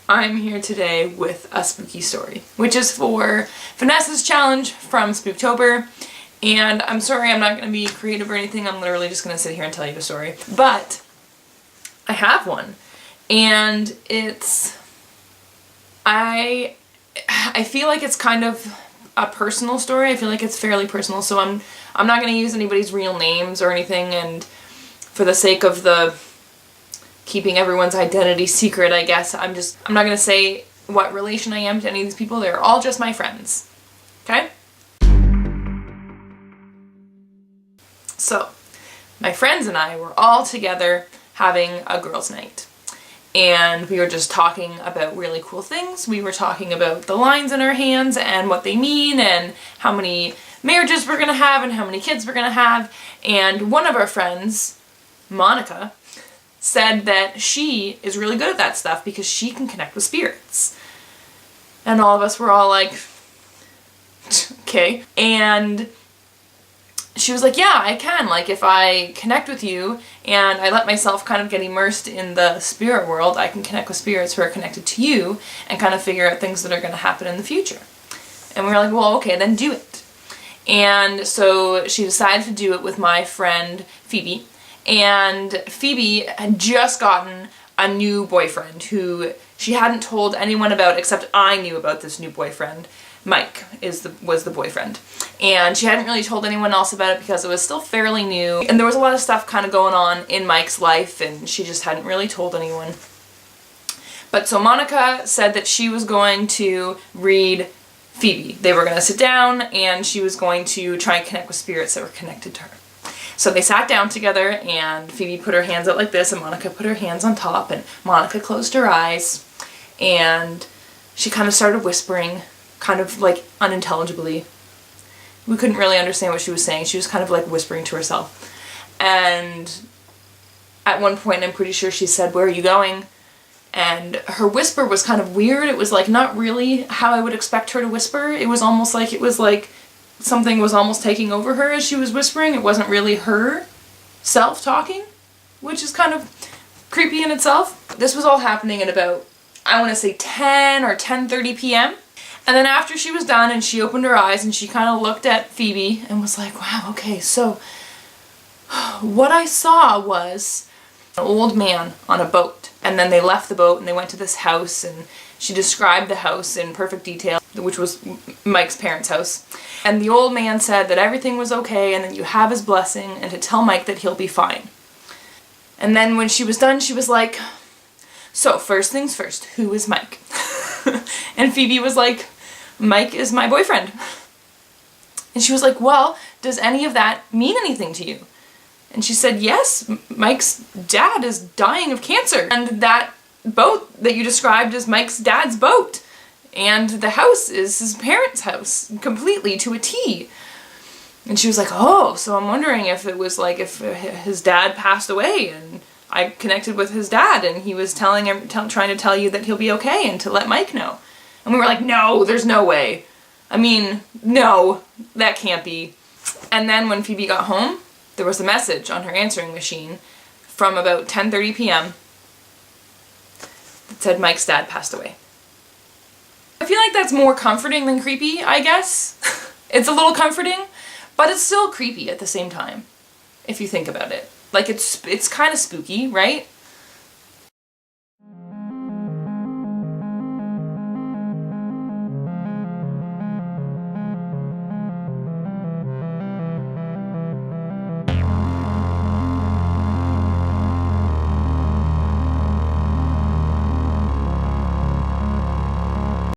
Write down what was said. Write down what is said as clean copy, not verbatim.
I'm here today with a spooky story, which is for Vanessa's challenge from Spooktober. And I'm sorry I'm not going to be creative or anything, I'm literally just going to sit here and tell you a story. But I have one, and I feel like it's kind of a personal story. I feel like it's fairly personal, so I'm not going to use anybody's real names or anything, and for the sake of the keeping everyone's identity secret, I guess, I'm not going to say what relation I am to any of these people. They're all just my friends. Okay? So, my friends and I were all together having a girls' night. And we were just talking about really cool things. We were talking about the lines in our hands and what they mean and how many marriages we're going to have and how many kids we're going to have. And one of our friends, Monica, said that she is really good at that stuff because she can connect with spirits. And all of us were all like, okay. And she was like, yeah, I can. Like, if I connect with you and I let myself kind of get immersed in the spirit world, I can connect with spirits who are connected to you and kind of figure out things that are going to happen in the future. And we were like, well, okay, then do it. And so she decided to do it with my friend Phoebe. And Phoebe had just gotten a new boyfriend who she hadn't told anyone about, except I knew about this new boyfriend. Mike was the boyfriend. And she hadn't really told anyone else about it because it was still fairly new. And there was a lot of stuff kind of going on in Mike's life, and she just hadn't really told anyone. But so Monica said that she was going to read Phoebe. They were going to sit down and she was going to try and connect with spirits that were connected to her. So they sat down together, and Phoebe put her hands out like this, and Monica put her hands on top, and Monica closed her eyes, and she kind of started whispering, kind of like unintelligibly. We couldn't really understand what she was saying. She was kind of like whispering to herself. And at one point, I'm pretty sure she said, "Where are you going?" And her whisper was kind of weird. It was like not really how I would expect her to whisper. It was almost like something was almost taking over her as she was whispering. It wasn't really her self talking, which is kind of creepy in itself. This was all happening at about, I want to say 10 or 10:30 p.m. And then after she was done and she opened her eyes and she kind of looked at Phoebe and was like, wow, okay, so what I saw was an old man on a boat. And then they left the boat and they went to this house, and she described the house in perfect detail, which was Mike's parents' house. And the old man said that everything was okay and that you have his blessing and to tell Mike that he'll be fine. And then when she was done, she was like, so first things first, who is Mike? And Phoebe was like, Mike is my boyfriend. And she was like, well, does any of that mean anything to you? And she said, yes, Mike's dad is dying of cancer. And that boat that you described is Mike's dad's boat. And the house is his parents' house, completely, to a T. And she was like, oh, so I'm wondering if it was like if his dad passed away and I connected with his dad and he was trying to tell you that he'll be okay and to let Mike know. And we were like, no, there's no way. I mean, no, that can't be. And then when Phoebe got home, there was a message on her answering machine from about 10:30 p.m. that said Mike's dad passed away. I feel like that's more comforting than creepy, I guess. It's a little comforting, but it's still creepy at the same time, if you think about it. Like, it's kind of spooky, right?